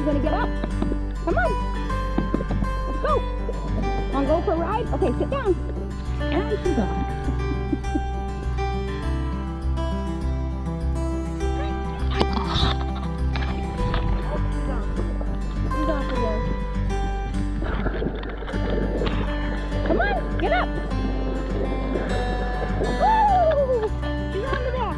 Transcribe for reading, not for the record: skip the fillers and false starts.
gonna get up. Come on. Let's go. Wanna go for a ride? Okay, sit down. And she's off. She's off again. Come on, get up. Woo! She's on the back.